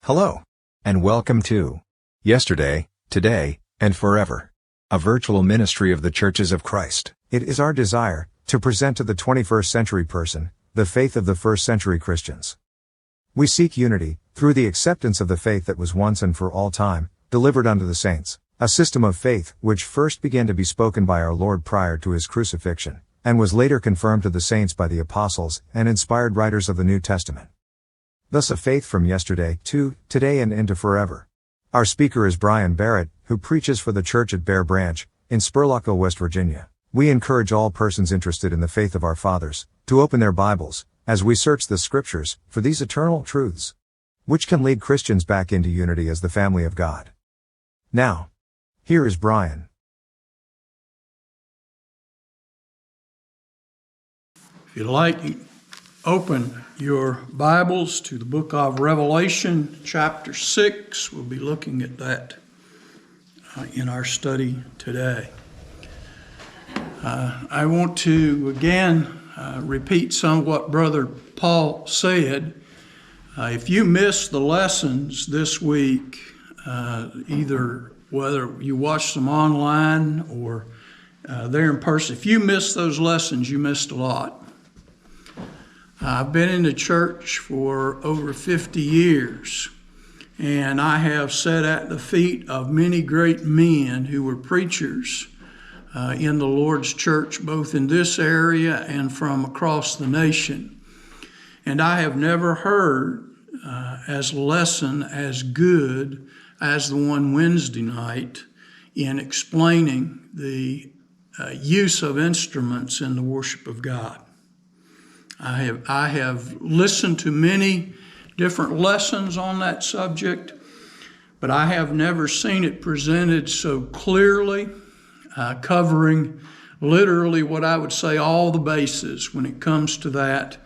Hello, and welcome to Yesterday, Today, and Forever, a virtual ministry of the Churches of Christ. It is our desire to present to the 21st century person the faith of the first century Christians. We seek unity through the acceptance of the faith that was once and for all time delivered unto the saints, a system of faith which first began to be spoken by our Lord prior to his crucifixion, and was later confirmed to the saints by the apostles and inspired writers of the New Testament. Thus a faith from yesterday to today and into forever. Our speaker is Brian Barrett, who preaches for the church at Bear Branch, in Spurlockville, West Virginia. We encourage all persons interested in the faith of our fathers to open their Bibles, as we search the Scriptures, for these eternal truths, which can lead Christians back into unity as the family of God. Now, here is Brian. If you'd like, open your Bibles to the book of Revelation, chapter 6. We'll be looking at that in our study today. I want to again repeat some of what Brother Paul said. If you missed the lessons this week, either whether you watched them online or there in person, if you missed those lessons, you missed a lot. I've been in the church for over 50 years, and I have sat at the feet of many great men who were preachers in the Lord's church, both in this area and from across the nation. And I have never heard a lesson as good as the one Wednesday night in explaining the use of instruments in the worship of God. I have listened to many different lessons on that subject, but I have never seen it presented so clearly, covering literally what I would say all the bases when it comes to that,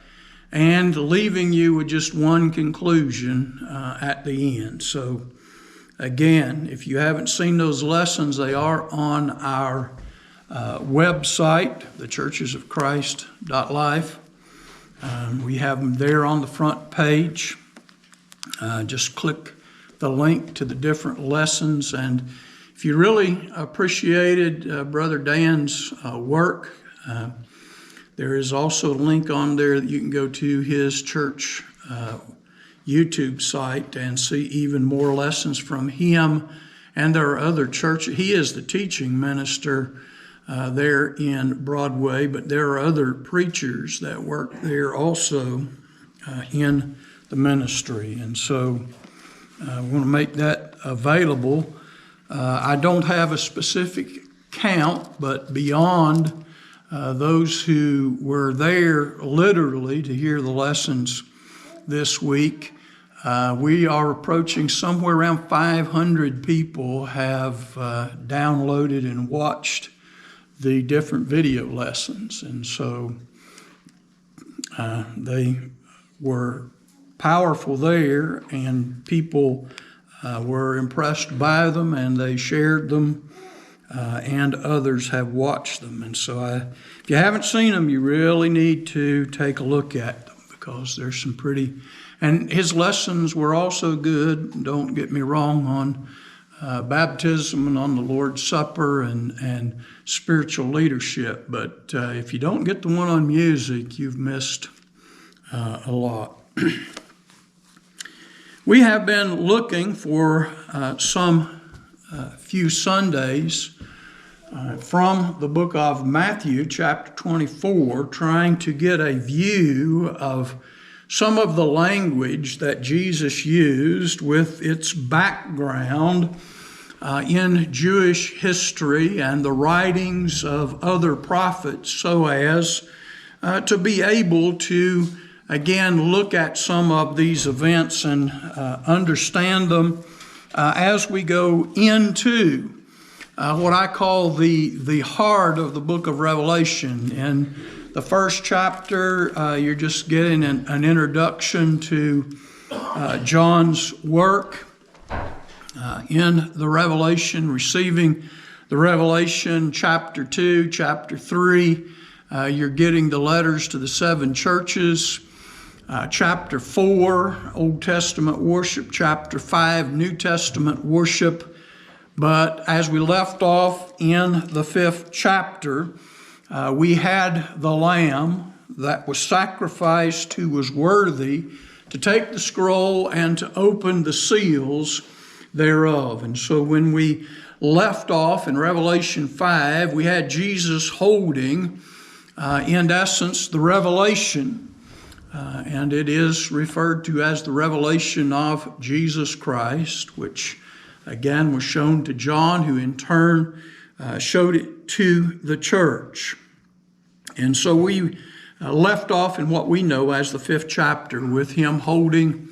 and leaving you with just one conclusion at the end. So again, if you haven't seen those lessons, they are on our website, thechurchesofchrist.life. We have them there on the front page. Just click the link to the different lessons. And if you really appreciated Brother Dan's work, there is also a link on there that you can go to his church YouTube site and see even more lessons from him. And there are other churches. He is the teaching minister there in Broadway, but there are other preachers that work there also in the ministry. And so I want to make that available. I don't have a specific count, but beyond those who were there literally to hear the lessons this week, we are approaching somewhere around 500 people have downloaded and watched the different video lessons. And so they were powerful there, and people were impressed by them, and they shared them, and others have watched them. And so if you haven't seen them, you really need to take a look at them, because there's some pretty, and his lessons were also good, don't get me wrong, on baptism and on the Lord's Supper and spiritual leadership. But if you don't get the one on music, you've missed a lot. We have been looking for some few Sundays from the book of Matthew, chapter 24, trying to get a view of some of the language that Jesus used with its background in Jewish history and the writings of other prophets, so as to be able to, again, look at some of these events and understand them as we go into what I call the heart of the book of Revelation. In the first chapter, you're just getting an introduction to John's work in the Revelation, receiving the Revelation. Chapter 2, chapter 3, you're getting the letters to the seven churches. chapter 4, Old Testament worship, chapter 5, New Testament worship. But as we left off in the 5th chapter, we had the Lamb that was sacrificed who was worthy to take the scroll and to open the seals thereof. And so when we left off in Revelation 5, we had Jesus holding, in essence, the revelation. And it is referred to as the revelation of Jesus Christ, which again was shown to John, who in turn showed it to the church. And so we left off in what we know as the 5th chapter with him holding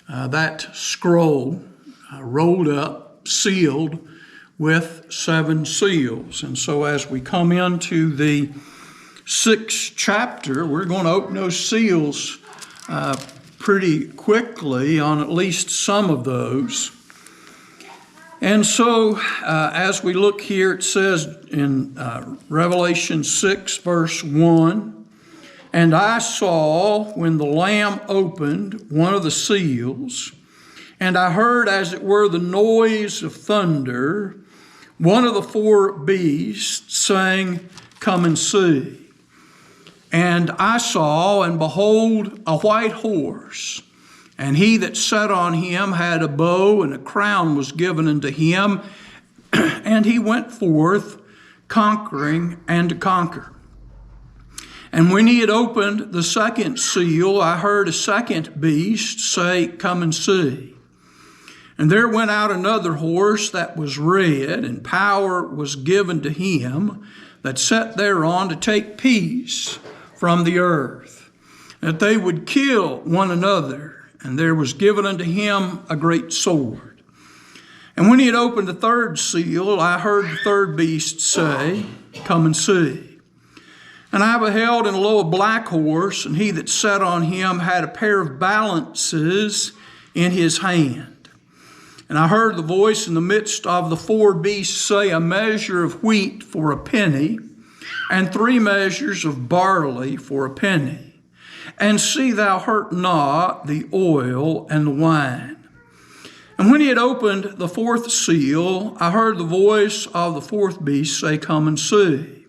that scroll rolled up, sealed with 7 seals. And so as we come into the 6th chapter, we're going to open those seals pretty quickly on at least some of those. And so as we look here, it says in Revelation 6, verse 1, "And I saw when the Lamb opened one of the seals, and I heard as it were the noise of thunder, one of the 4 beasts saying, 'Come and see.' And I saw, and behold, a white horse, and he that sat on him had a bow, and a crown was given unto him, and he went forth conquering and to conquer. And when he had opened the 2nd seal, I heard a 2nd beast say, 'Come and see.' And there went out another horse that was red, and power was given to him that sat thereon to take peace from the earth, that they would kill one another. And there was given unto him a great sword. And when he had opened the 3rd seal, I heard the 3rd beast say, 'Come and see.' And I beheld, and lo, a black horse, and he that sat on him had a pair of balances in his hand. And I heard the voice in the midst of the 4 beasts say, 'A measure of wheat for a penny, and 3 measures of barley for a penny. And see thou hurt not the oil and the wine.' And when he had opened the 4th seal, I heard the voice of the 4th beast say, 'Come and see.'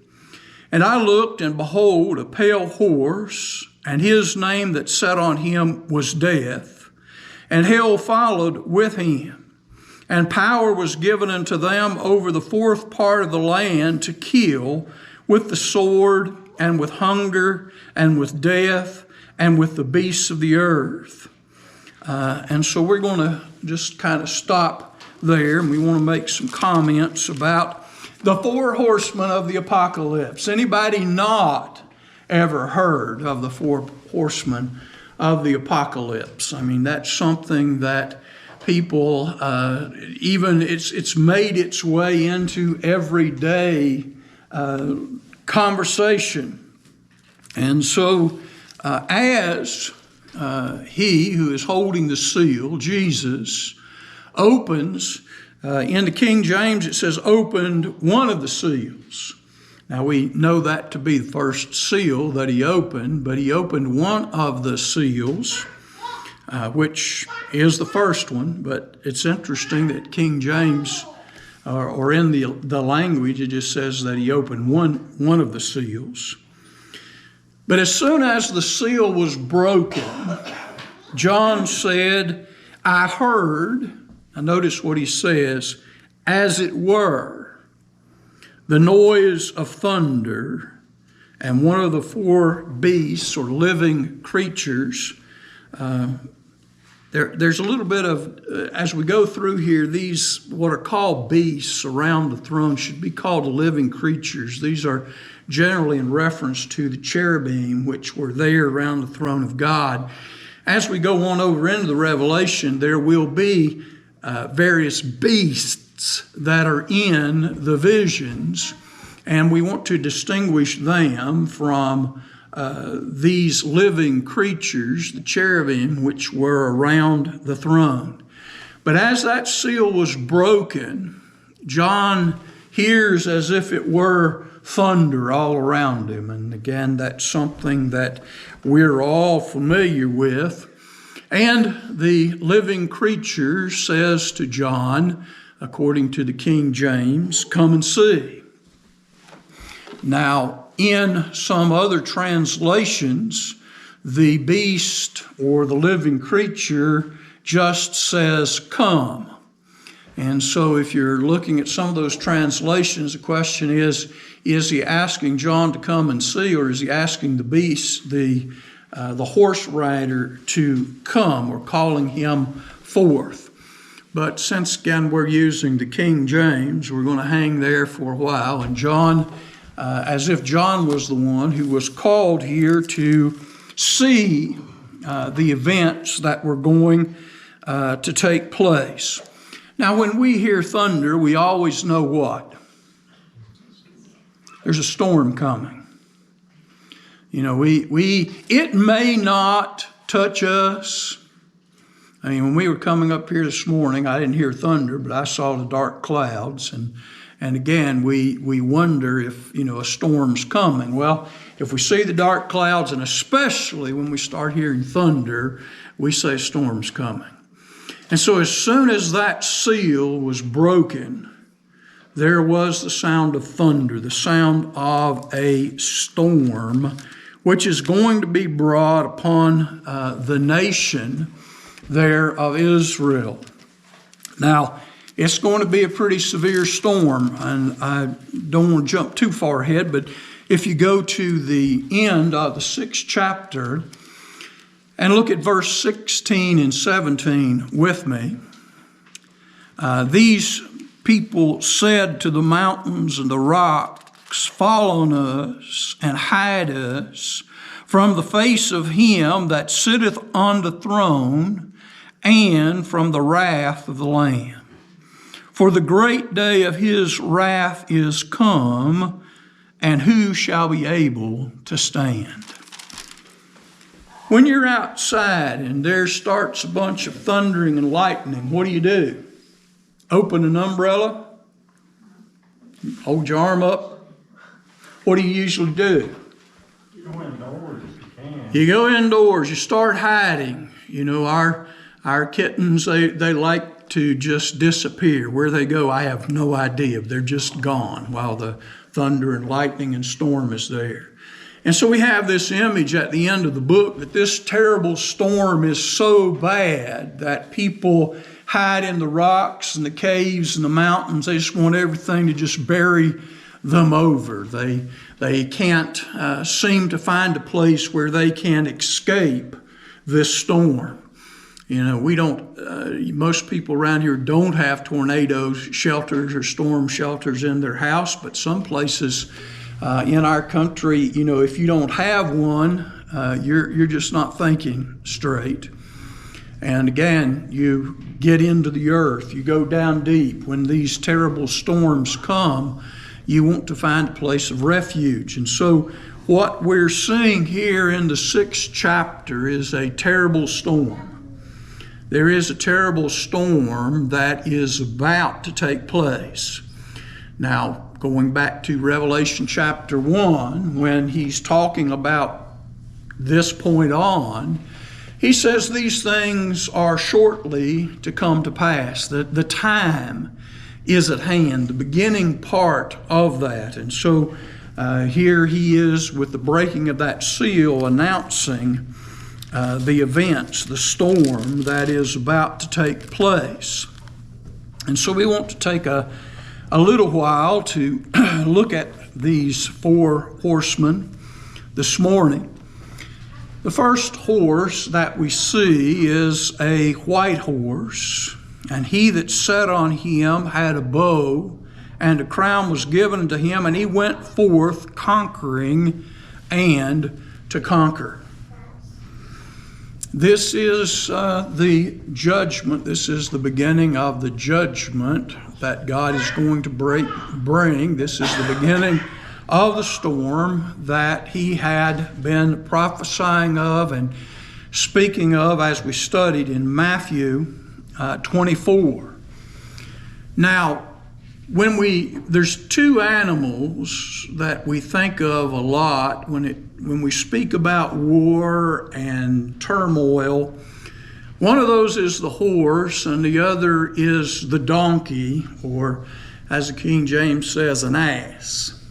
And I looked, and behold, a pale horse, and his name that sat on him was Death, and hell followed with him. And power was given unto them over the 4th part of the land to kill with the sword, and with hunger, and with death, and with the beasts of the earth." And so we're going to just kind of stop there, and we want to make some comments about the 4 horsemen of the apocalypse. Anybody not ever heard of the 4 horsemen of the apocalypse? I mean, that's something that people, even it's made its way into everyday conversation. And so as he who is holding the seal, Jesus, opens, in the King James it says opened one of the seals. Now we know that to be the first seal that he opened, but he opened one of the seals, which is the first one. But it's interesting that King James, or in the language, it just says that he opened one of the seals. But as soon as the seal was broken, John said, I heard, now notice what he says, as it were, the noise of thunder, and one of the 4 beasts or living creatures. There's a little bit of, as we go through here, these what are called beasts around the throne should be called living creatures. These are generally in reference to the cherubim which were there around the throne of God. As we go on over into the Revelation, there will be various beasts that are in the visions, and we want to distinguish them from these living creatures, the cherubim, which were around the throne. But as that seal was broken, John hears as if it were thunder all around him. And again, that's something that we're all familiar with. And the living creature says to John, according to the King James, "Come and see." Now, in some other translations, the beast or the living creature just says, "Come." And so if you're looking at some of those translations, the question is he asking John to come and see, or is he asking the beast, the horse rider, to come, or calling him forth? But since, again, we're using the King James, we're going to hang there for a while. And John, as if John was the one who was called here to see the events that were going to take place. Now, when we hear thunder, we always know what? There's a storm coming. You know, it may not touch us. I mean, when we were coming up here this morning, I didn't hear thunder, but I saw the dark clouds. And again, we wonder if, a storm's coming. Well, if we see the dark clouds, and especially when we start hearing thunder, we say a storm's coming. And so as soon as that seal was broken, there was the sound of thunder, the sound of a storm, which is going to be brought upon the nation there of Israel. Now, it's going to be a pretty severe storm, and I don't want to jump too far ahead, but if you go to the end of the 6th chapter and look at verse 16 and 17 with me, these people said to the mountains and the rocks, "Fall on us and hide us from the face of him that sitteth on the throne and from the wrath of the Lamb. For the great day of his wrath is come, and who shall be able to stand?" When you're outside and there starts a bunch of thundering and lightning, what do? Open an umbrella? Hold your arm up? What do you usually do? You go indoors if you can. You go indoors, you start hiding. Our kittens, they like to just disappear. Where they go, I have no idea. They're just gone while the thunder and lightning and storm is there. And so we have this image at the end of the book that this terrible storm is so bad that people hide in the rocks and the caves and the mountains. They just want everything to just bury them over. They can't seem to find a place where they can escape this storm. We don't, most people around here don't have tornado shelters or storm shelters in their house, but some places in our country, if you don't have one, you're just not thinking straight. And again, you get into the earth, you go down deep. When these terrible storms come, you want to find a place of refuge. And so what we're seeing here in the 6th chapter is a terrible storm. There is a terrible storm that is about to take place. Now, going back to Revelation chapter 1, when he's talking about this point on, he says these things are shortly to come to pass. The time is at hand, the beginning part of that. And so here he is with the breaking of that seal, announcing the events, the storm that is about to take place. And so we want to take a little while to look at these 4 horsemen this morning. The first horse that we see is a white horse, and he that sat on him had a bow, and a crown was given unto him, and he went forth conquering and to conquer. This is the judgment. This is the beginning of the judgment that God is going to bring. This is the beginning of the storm that he had been prophesying of and speaking of as we studied in Matthew 24. Now, there's two animals that we think of a lot when we speak about war and turmoil. One of those is the horse, and the other is the donkey, or as the King James says, an ass.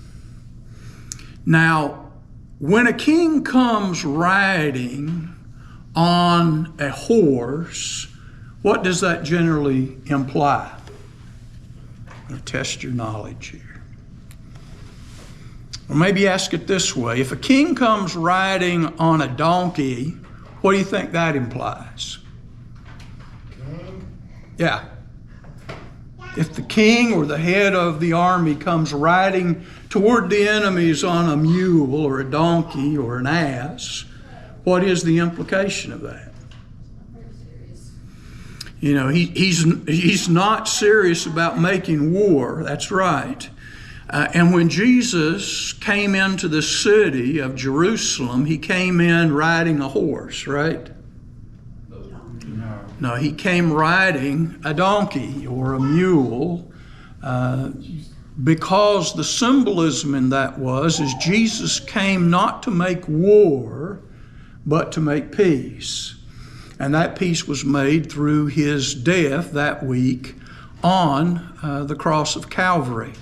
Now, when a king comes riding on a horse, what does that generally imply? I'm going to test your knowledge here. Or maybe ask it this way. If a king comes riding on a donkey, what do you think that implies? Yeah. If the king or the head of the army comes riding toward the enemies on a mule or a donkey or an ass, what is the implication of that? You know, he's not serious about making war. That's right. And when Jesus came into the city of Jerusalem, he came in riding a horse, right? No, he came riding a donkey or a mule, because the symbolism in that is Jesus came not to make war, but to make peace. And that peace was made through his death that week on the cross of Calvary.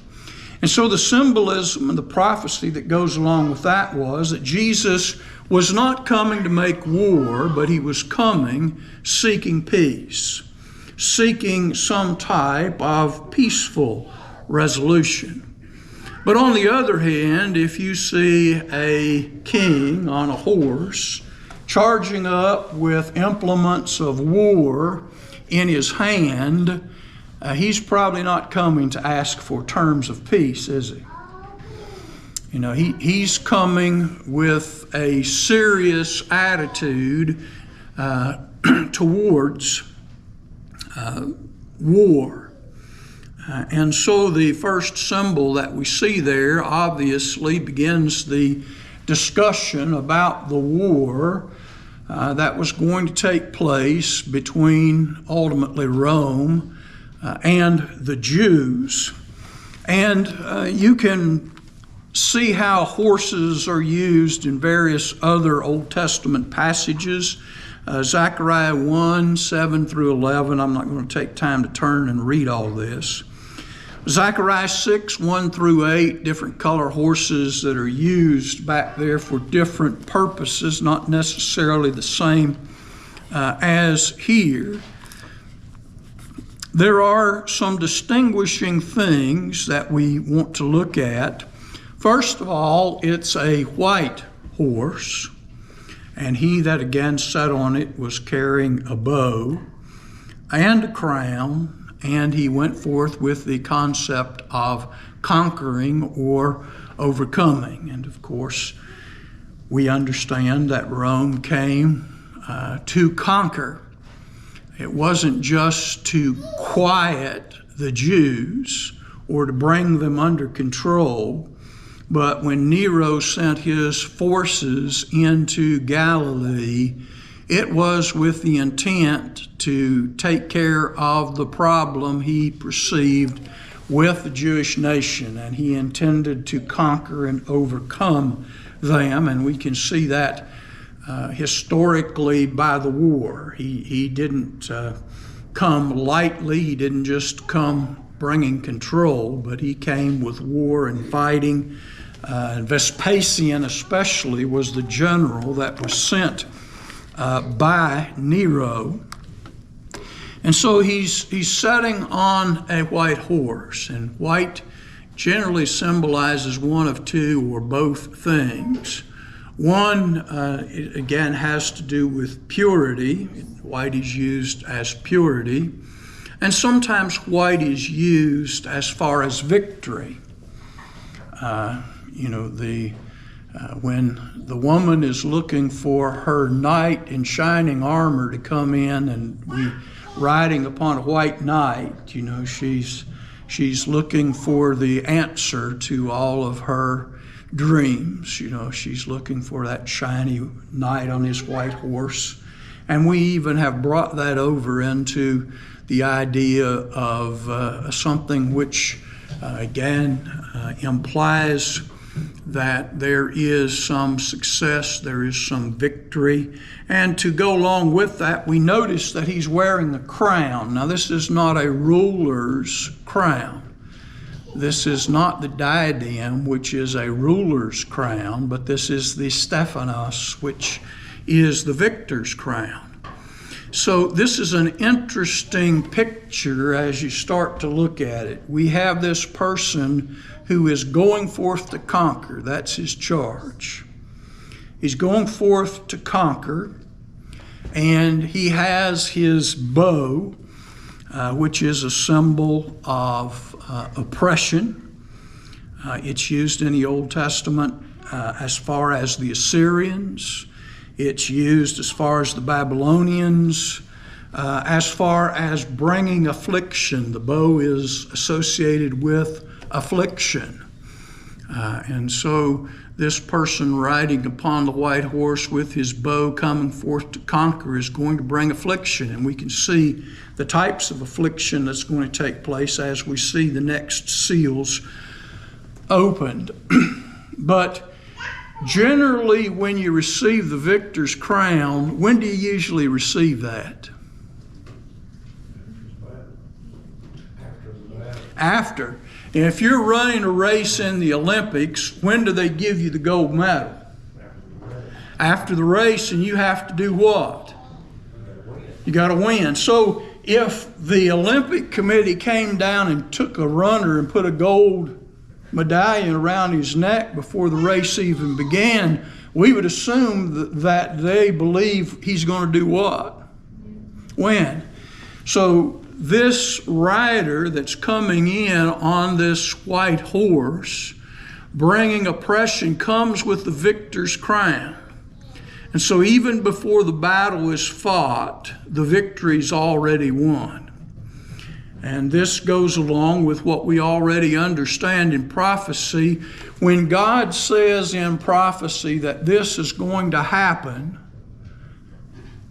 And so the symbolism and the prophecy that goes along with that was that Jesus was not coming to make war, but he was coming seeking peace, seeking some type of peaceful resolution. But on the other hand, if you see a king on a horse charging up with implements of war in his hand, he's probably not coming to ask for terms of peace, is he? You know, he's coming with a serious attitude towards war. And so the first symbol that we see there obviously begins the discussion about the war that was going to take place between ultimately Rome and the Jews. And you can see how horses are used in various other Old Testament passages. Zechariah 1, 7 through 11. I'm not going to take time to turn and read all this. Zechariah 6, 1 through 8, different color horses that are used back there for different purposes, not necessarily the same as here. There are some distinguishing things that we want to look at. First of all, it's a white horse, and he that again sat on it was carrying a bow and a crown, and he went forth with the concept of conquering or overcoming. And of course, we understand that Rome came to conquer. It wasn't just to quiet the Jews or to bring them under control, but when Nero sent his forces into Galilee, it was with the intent to take care of the problem he perceived with the Jewish nation, and he intended to conquer and overcome them, and we can see that historically by the war. He didn't come lightly. He didn't just come bringing control, but he came with war and fighting. Vespasian especially was the general that was sent by Nero. And so he's sitting on a white horse, and white generally symbolizes one of two or both things. One, it again has to do with purity. White is used as purity. And sometimes white is used as far as victory. When the woman is looking for her knight in shining armor to come in and we riding upon a white knight, she's looking for the answer to all of her dreams. She's looking for that shiny knight on his white horse. And we even have brought that over into the idea of something which again implies that there is some success, there is some victory. And to go along with that, we notice that he's wearing a crown. Now, this is not a ruler's crown. This is not the diadem, which is a ruler's crown, but this is the Stephanos, which is the victor's crown. So this is an interesting picture as you start to look at it. We have this person who is going forth to conquer. That's his charge. He's going forth to conquer, and he has his bow, which is a symbol of oppression. It's used in the Old Testament as far as the Assyrians. It's used as far as the Babylonians, as far as bringing affliction. The bow is associated with affliction. And so this person riding upon the white horse with his bow coming forth to conquer is going to bring affliction. And we can see the types of affliction that's going to take place as we see the next seals opened. But generally, when you receive the victor's crown, when do you usually receive that? After. And if you're running a race in the Olympics, when do they give you the gold medal? After the race, and you have to do what? You got to win. So if the Olympic Committee came down and took a runner and put a gold medallion around his neck before the race even began, we would assume that they believe he's going to do what? Win. So this rider that's coming in on this white horse, bringing oppression, comes with the victor's crown. And so even before the battle is fought, the victory's already won. And this goes along with what we already understand in prophecy. When God says in prophecy that this is going to happen,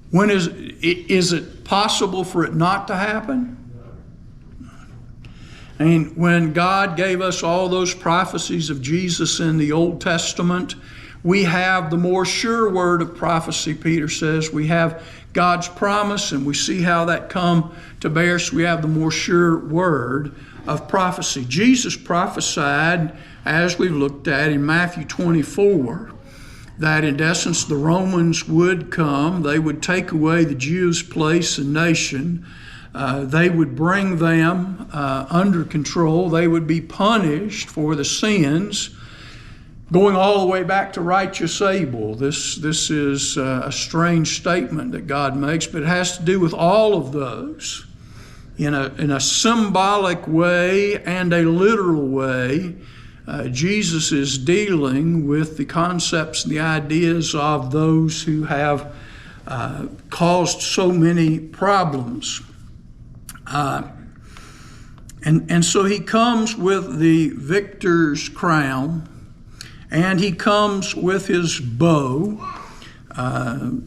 when is it possible for it not to happen? And when God gave us all those prophecies of Jesus in the Old Testament, we have the more sure word of prophecy, Peter says. We have God's promise, and we see how that come to bear. So we have the more sure word of prophecy. Jesus prophesied, as we've looked at in Matthew 24, that in essence the Romans would come. They would take away the Jews' place and nation. They would bring them under control. They would be punished for the sins, going all the way back to righteous Abel. This is a strange statement that God makes, but it has to do with all of those in a symbolic way and a literal way. Jesus is dealing with the concepts and the ideas of those who have caused so many problems. And so he comes with the victor's crown, and he comes with his bow. I'll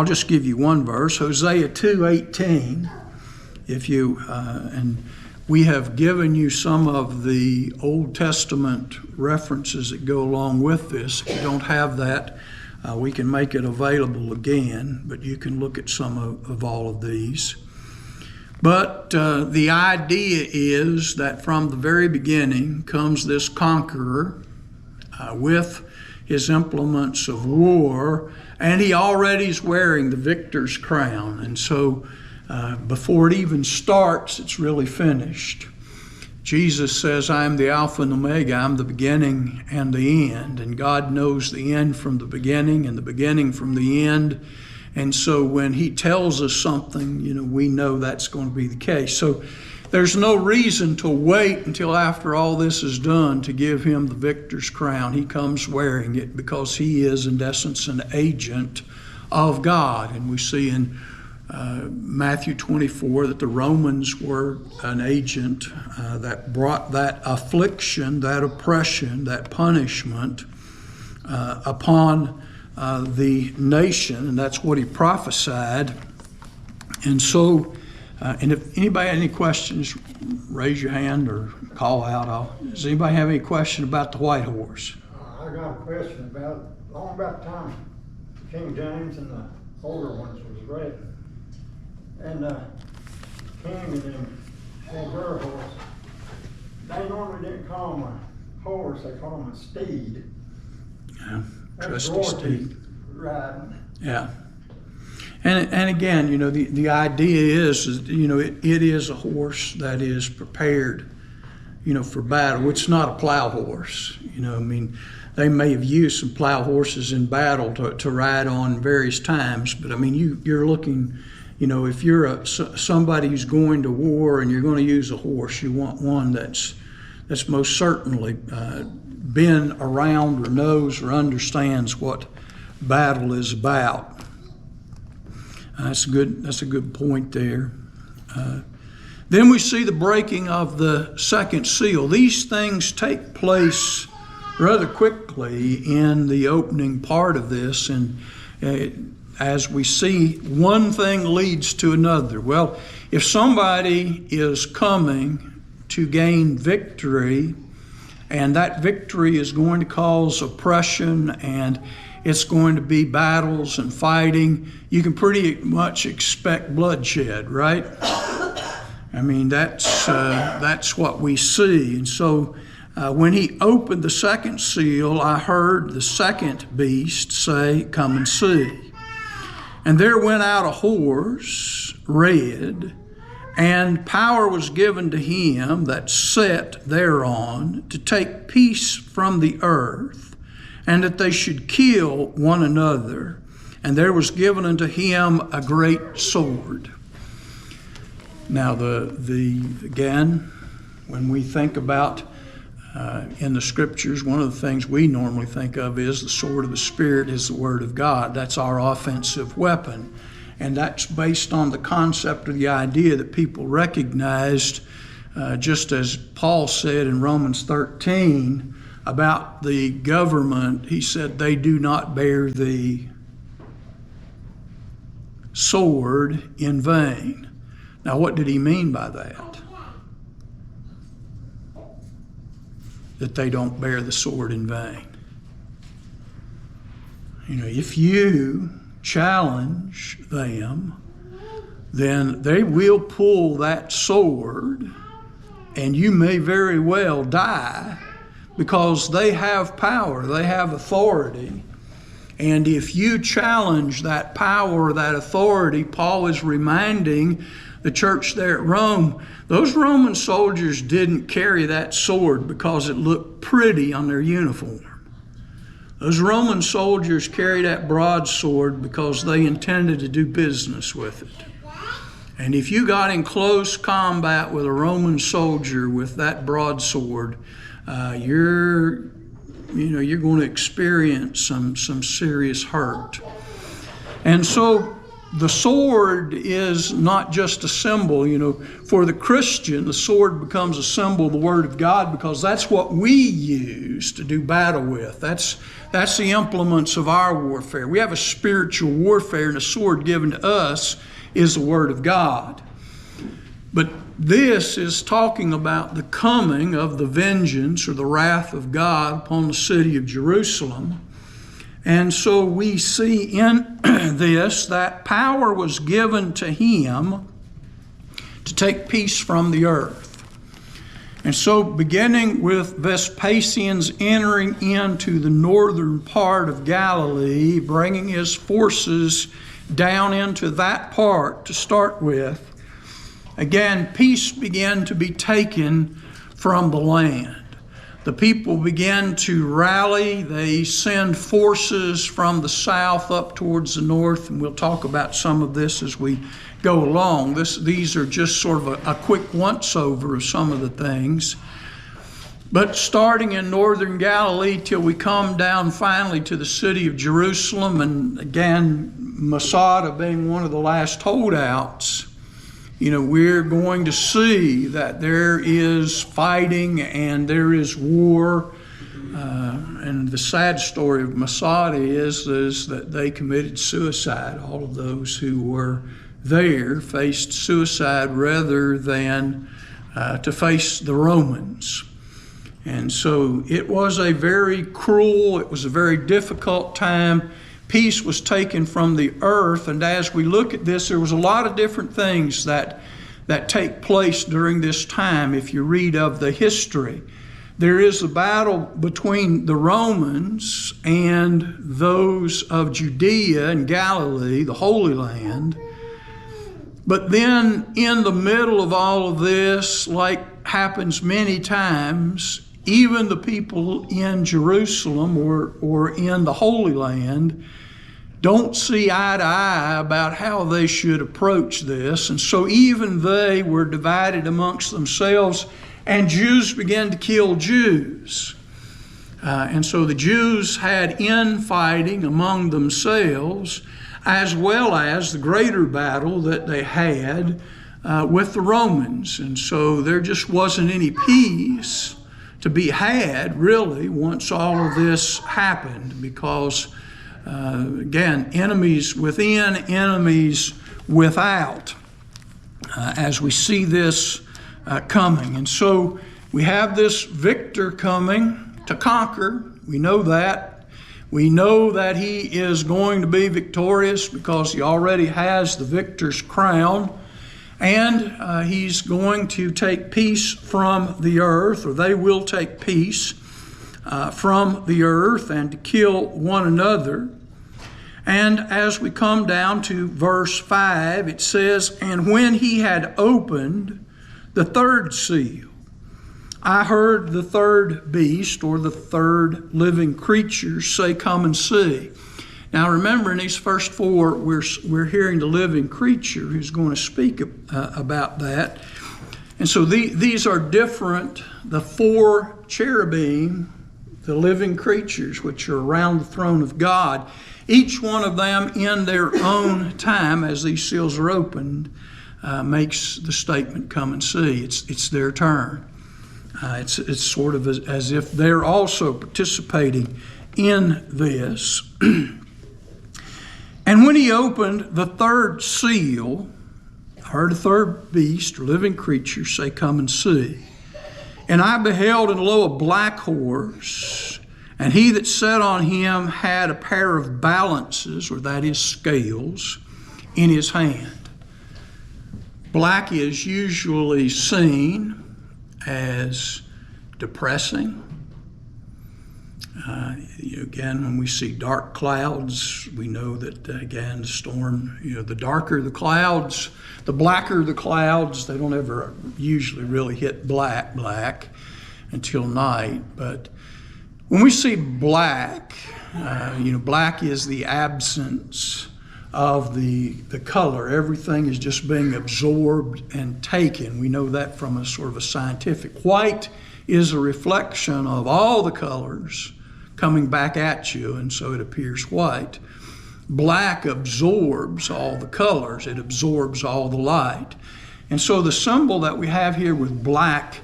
just give you one verse, Hosea 2:18. And we have given you some of the Old Testament references that go along with this. If you don't have that, we can make it available again, but you can look at some of all of these. But the idea is that from the very beginning comes this conqueror with his implements of war, and he already is wearing the victor's crown. And so before it even starts, it's really finished. Jesus says, I am the Alpha and Omega, I'm the beginning and the end. And God knows the end from the beginning and the beginning from the end. And so when he tells us something, we know that's going to be the case. So there's no reason to wait until after all this is done to give him the victor's crown. He comes wearing it because he is, in essence, an agent of God. And we see in Matthew 24 that the Romans were an agent that brought that affliction, that oppression, that punishment upon the nation, and that's what he prophesied. And so And if anybody had any questions, raise your hand or call out. Does anybody have any question about the white horse? I got a question about, long about the time King James and the older ones was read. And King and them old girl horse, they normally didn't call them a horse, they call them a steed. Yeah, That's trusty royalty steed. riding. Yeah. And again, the idea is it is a horse that is prepared, for battle. It's not a plow horse. They may have used some plow horses in battle to ride on various times, but you're looking, if you're somebody who's going to war and you're going to use a horse, you want one that's most certainly been around or knows or understands what battle is about. That's a good point there. Then we see the breaking of the second seal. These things take place rather quickly in the opening part of this, and as we see, one thing leads to another. Well, if somebody is coming to gain victory, and that victory is going to cause oppression and it's going to be battles and fighting, you can pretty much expect bloodshed, right? That's what we see. And so when he opened the second seal, I heard the second beast say, "Come and see." And there went out a horse, red, and power was given to him that sat thereon to take peace from the earth, and that they should kill one another. And there was given unto him a great sword. Now, again, when we think about in the scriptures, one of the things we normally think of is the sword of the Spirit is the Word of God. That's our offensive weapon. And that's based on the concept or the idea that people recognized, just as Paul said in Romans 13, about the government. He said they do not bear the sword in vain. Now, what did he mean by that? That they don't bear the sword in vain. If you challenge them, then they will pull that sword, and you may very well die, because they have power, they have authority. And if you challenge that power, that authority, Paul is reminding the church there at Rome, those Roman soldiers didn't carry that sword because it looked pretty on their uniform. Those Roman soldiers carried that broadsword because they intended to do business with it. And if you got in close combat with a Roman soldier with that broadsword, you're going to experience some serious hurt. And so the sword is not just a symbol. For the Christian, the sword becomes a symbol of the Word of God, because that's what we use to do battle with. That's the implements of our warfare. We have a spiritual warfare, and a sword given to us is the Word of God. But this is talking about the coming of the vengeance or the wrath of God upon the city of Jerusalem. And so we see in this that power was given to him to take peace from the earth. And so beginning with Vespasian's entering into the northern part of Galilee, bringing his forces down into that part to start with, again, peace began to be taken from the land. The people began to rally. They send forces from the south up towards the north, and we'll talk about some of this as we go along. These are just sort of a quick once-over of some of the things. But starting in northern Galilee till we come down finally to the city of Jerusalem, and again, Masada being one of the last holdouts, we're going to see that there is fighting and there is war. And the sad story of Masada is that they committed suicide, all of those who were there faced suicide rather than to face the Romans. And so it was a very cruel, it was a very difficult time. Peace was taken from the earth, and as we look at this, there was a lot of different things that take place during this time. If you read of the history, there is a battle between the Romans and those of Judea and Galilee, the Holy Land. But then in the middle of all of this, like happens many times, even the people in Jerusalem or in the Holy Land don't see eye to eye about how they should approach this. And so even they were divided amongst themselves, and Jews began to kill Jews. And so the Jews had infighting among themselves, as well as the greater battle that they had with the Romans. And so there just wasn't any peace to be had, really, once all of this happened, because again, enemies within, enemies without, as we see this coming. And so we have this victor coming to conquer. We know that. We know that he is going to be victorious because he already has the victor's crown. And he's going to take peace from the earth, or they will take peace from the earth and to kill one another. And as we come down to verse 5, it says, "And when he had opened the third seal, I heard the third beast," or the third living creature, "say, Come and see." Now remember, in these first four, we're hearing the living creature who's going to speak about that. And so these are different. The four cherubim, the living creatures, which are around the throne of God, each one of them in their own time, as these seals are opened, makes the statement, "Come and see." It's their turn. It's sort of as if they're also participating in this. And when he opened the third seal, I heard a third beast or living creature say, "Come and see." And I beheld, and lo, a black horse, and he that sat on him had a pair of balances, or that is scales, in his hand. Black is usually seen as depressing. Again, when we see dark clouds, we know that, again, the storm, the darker the clouds, the blacker the clouds. They don't ever usually really hit black until night. But when we see black, black is the absence of the color. Everything is just being absorbed and taken. We know that from a sort of a scientific. White is a reflection of all the colors coming back at you, and so it appears white. Black absorbs all the colors. It absorbs all the light. And so the symbol that we have here with black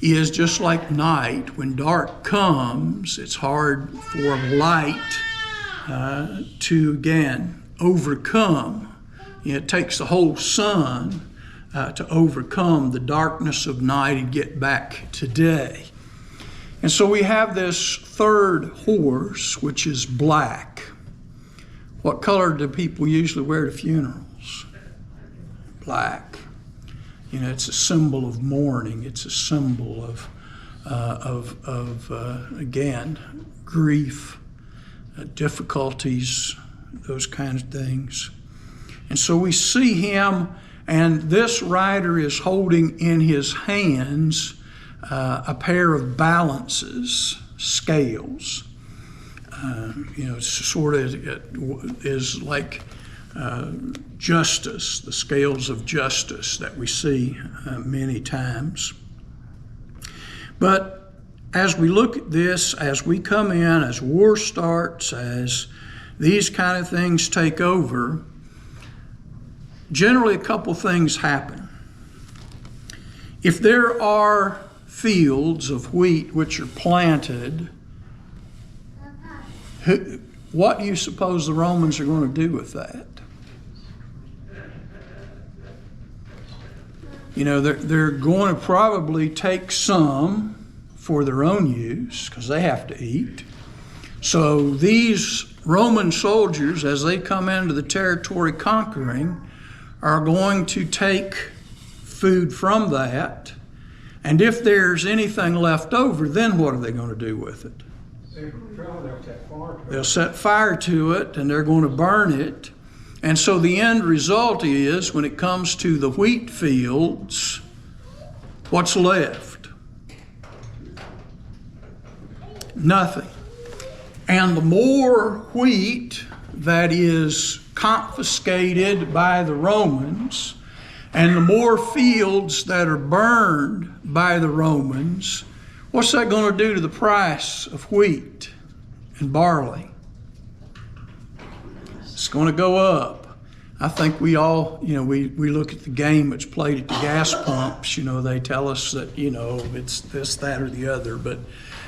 is just like night. When dark comes, it's hard for light to, again, overcome. It takes the whole sun to overcome the darkness of night and get back to day. And so we have this third horse, which is black. What color do people usually wear to funerals? Black. It's a symbol of mourning. It's a symbol of again, grief, difficulties, those kinds of things. And so we see him, and this rider is holding in his hands a pair of balances, scales. It's sort of, it is like justice, the scales of justice that we see many times. But as we look at this, as we come in, as war starts, as these kind of things take over, generally a couple things happen. If there are fields of wheat which are planted, what do you suppose the Romans are going to do with that? they're going to probably take some for their own use because they have to eat. So these Roman soldiers, as they come into the territory conquering, are going to take food from that. And if there's anything left over, then what are they going to do with it? They'll set fire to it, and they're going to burn it. And so the end result is, when it comes to the wheat fields, what's left? Nothing. And the more wheat that is confiscated by the Romans, and the more fields that are burned by the Romans, what's that going to do to the price of wheat and barley? It's going to go up. I think we all, we look at the game that's played at the gas pumps, they tell us that, it's this, that, or the other, but,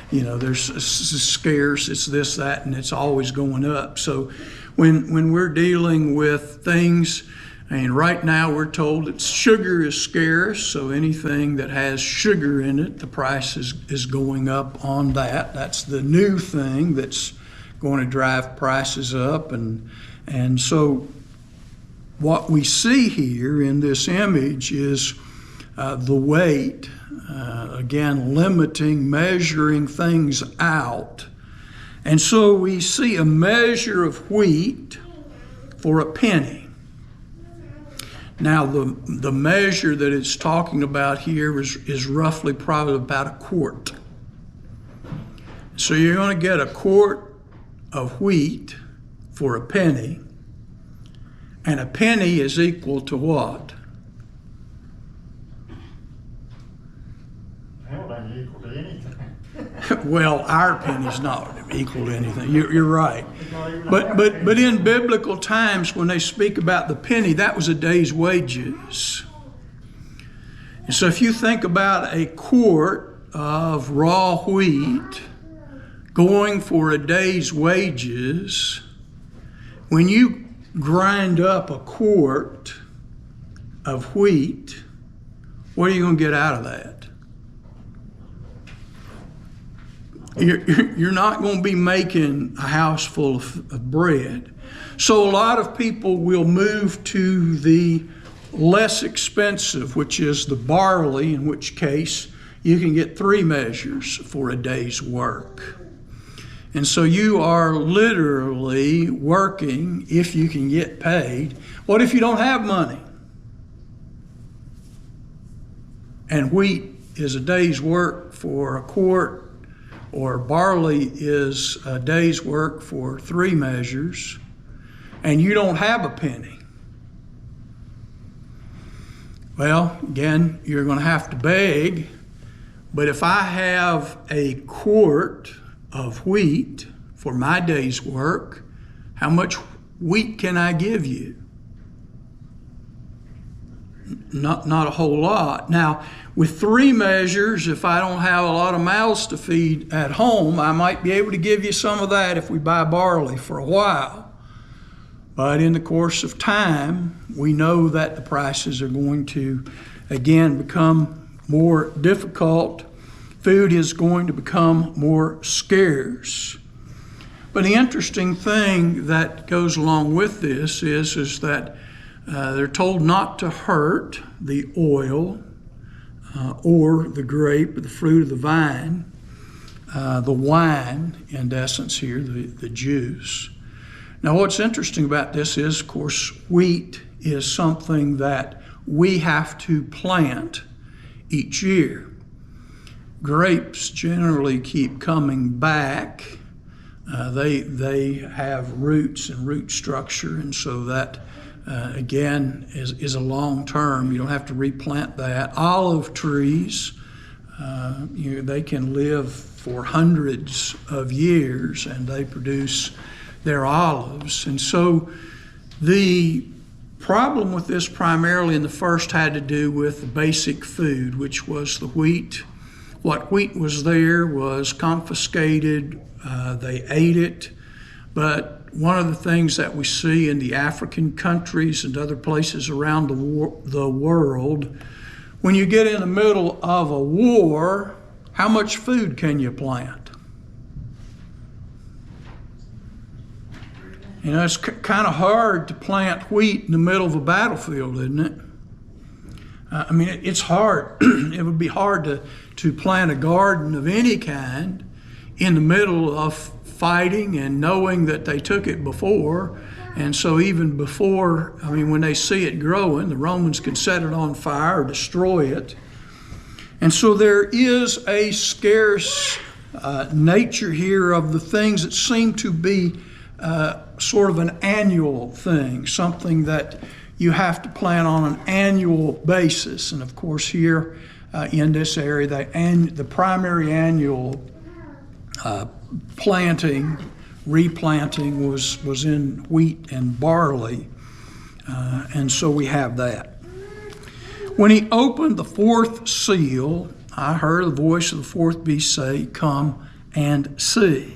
there's it's scarce, it's this, that, and it's always going up. So when we're dealing with things, right now we're told that sugar is scarce, so anything that has sugar in it, the price is going up on that. That's the new thing that's going to drive prices up. And so what we see here in this image is the weight, again, limiting, measuring things out. And so we see a measure of wheat for a penny. Now, the measure that it's talking about here is roughly probably about a quart. So you're going to get a quart of wheat for a penny, and a penny is equal to what? Hell, ain't equal to anything. Well, our penny's not equal to anything. You're right. But in biblical times, when they speak about the penny, that was a day's wages. And so if you think about a quart of raw wheat going for a day's wages, when you grind up a quart of wheat, what are you going to get out of that? You're not going to be making a house full of bread. So a lot of people will move to the less expensive, which is the barley, in which case you can get 3 measures for a day's work. And so you are literally working if you can get paid. What if you don't have money? And wheat is a day's work for a quart, or barley is a day's work for 3 measures, and you don't have a penny. Well, again, you're going to have to beg. But if I have a quart of wheat for my day's work, how much wheat can I give you? Not a whole lot. Now, with 3 measures, if I don't have a lot of mouths to feed at home, I might be able to give you some of that if we buy barley for a while. But in the course of time, we know that the prices are going to, again, become more difficult. Food is going to become more scarce. But the interesting thing that goes along with this is that they're told not to hurt the oil or the grape or the fruit of the vine, the wine, in essence here, the juice. Now what's interesting about this is, of course, wheat is something that we have to plant each year. Grapes generally keep coming back. They have roots and root structure, and so that again is a long term. You don't have to replant that. Olive trees, they can live for hundreds of years, and they produce their olives. And so the problem with this primarily in the first had to do with the basic food, which was the wheat. What wheat was there was confiscated. They ate it. But one of the things that we see in the African countries and other places around the world, When you get in the middle of a war, how much food can you plant? You know, it's kind of hard to plant wheat in the middle of a battlefield, isn't it? I mean, it's hard. It would be hard to plant a garden of any kind in the middle of fighting and knowing that they took it before. And so even before, I mean, when they see it growing, the Romans can set it on fire or destroy it. And so there is a scarce nature here of the things that seem to be sort of an annual thing, something that you have to plant on an annual basis. And of course here in this area, the primary annual replanting was in wheat and barley. And so we have that. When he opened the fourth seal, I heard the voice of the fourth beast say, "Come and see."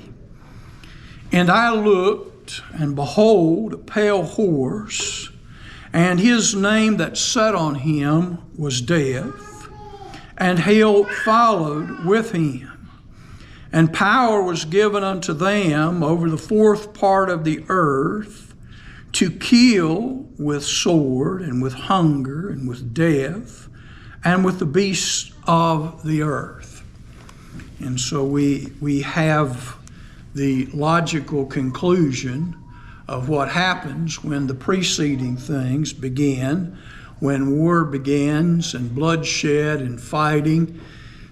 And I looked, and behold, a pale horse, and his name that sat on him was Death, and hell followed with him. And power was given unto them over the fourth part of the earth to kill with sword and with hunger and with death and with the beasts of the earth. And so we have the logical conclusion of what happens when the preceding things begin, when war begins and bloodshed and fighting.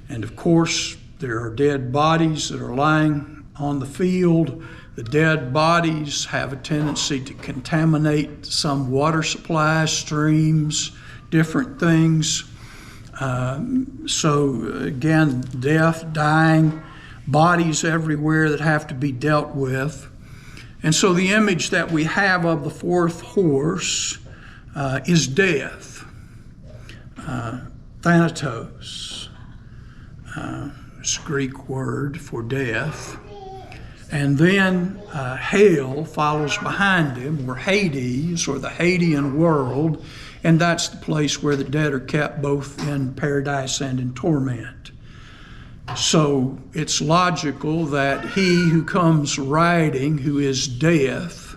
And of course, there are dead bodies that are lying on the field. The dead bodies have a tendency to contaminate some water supplies, streams, different things. So again, death, dying, bodies everywhere that have to be dealt with. And so the image that we have of the fourth horse is death, thanatos. It's a Greek word for death. And then hell follows behind him, or Hades, or the Hadean world, and that's the place where the dead are kept both in paradise and in torment. So it's logical that he who comes riding, who is death,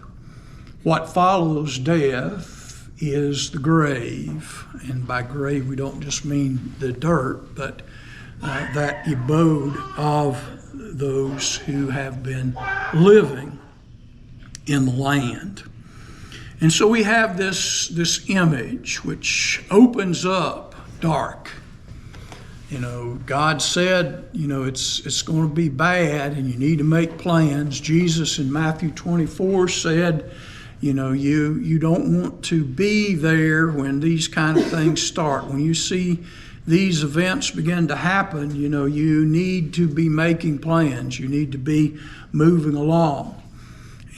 what follows death is the grave. And by grave we don't just mean the dirt, but that abode of those who have been living in the land. And so we have this image which opens up dark. You know, God said, you know, it's going to be bad and you need to make plans. Jesus in Matthew 24 said, you know, you don't want to be there when these kind of things start. When you see these events begin to happen, you know, you need to be making plans. You need to be moving along.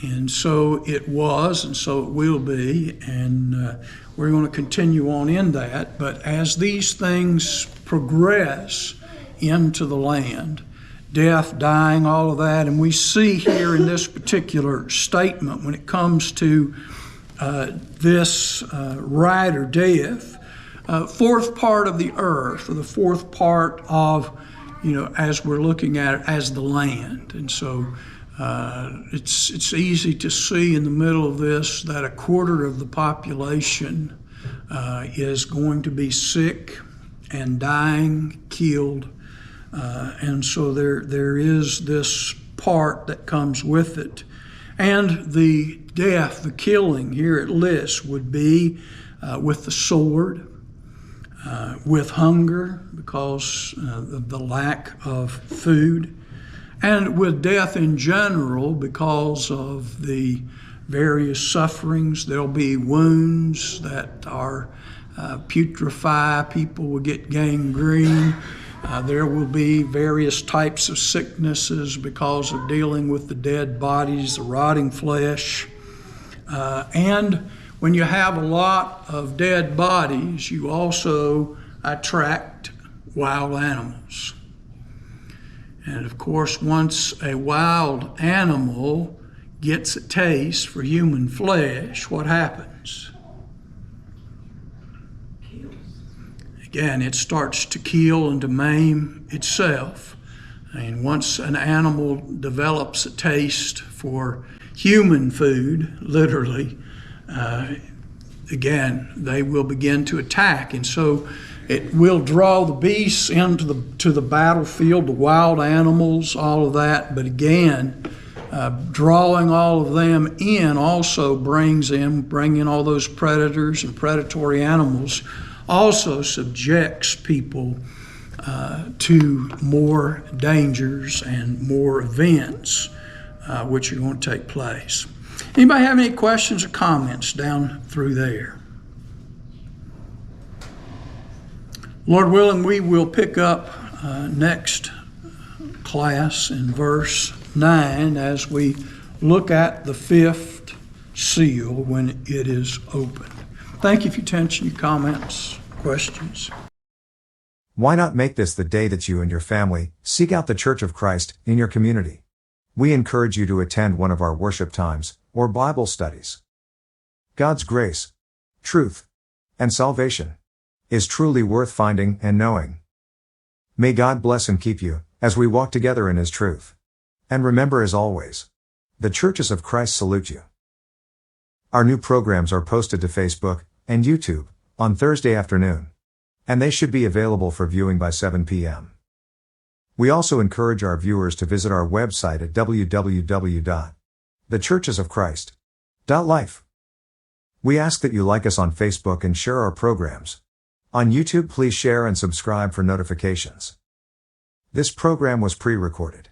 And so it was, and so it will be, and we're going to continue on in that. But as these things progress into the land, death, dying, all of that, and we see here in this particular statement when it comes to this rider, death, fourth part of the earth, or the fourth part of, you know, as we're looking at it as the land. And so it's easy to see in the middle of this that a quarter of the population is going to be sick and dying, killed. And so there is this part that comes with it. And the death, the killing here it lists would be with the sword, with hunger because of the lack of food, and with death in general because of the various sufferings. There'll be wounds that are putrefy, people will get gangrene. There will be various types of sicknesses because of dealing with the dead bodies, the rotting flesh. And when you have a lot of dead bodies, you also attract wild animals. And of course, once a wild animal gets a taste for human flesh, what happens? again, it starts to kill and to maim itself. And once an animal develops a taste for human food, literally, again, they will begin to attack. And so it will draw the beasts into the battlefield, the wild animals, all of that. But again, drawing all of them in also bringing all those predators and predatory animals, also subjects people to more dangers and more events which are going to take place. Anybody have any questions or comments down through there? Lord willing, we will pick up next class in verse 9 as we look at the fifth seal when it is opened. Thank you for your attention, your comments, questions. Why not make this the day that you and your family seek out the Church of Christ in your community? We encourage you to attend one of our worship times or Bible studies. God's grace, truth, and salvation is truly worth finding and knowing. May God bless and keep you as we walk together in His truth. And remember, as always, the Churches of Christ salute you. Our new programs are posted to Facebook and YouTube on Thursday afternoon, and they should be available for viewing by 7 p.m. We also encourage our viewers to visit our website at www.thechurchesofchrist.life. We ask that you like us on Facebook and share our programs. On YouTube, please share and subscribe for notifications. This program was pre-recorded.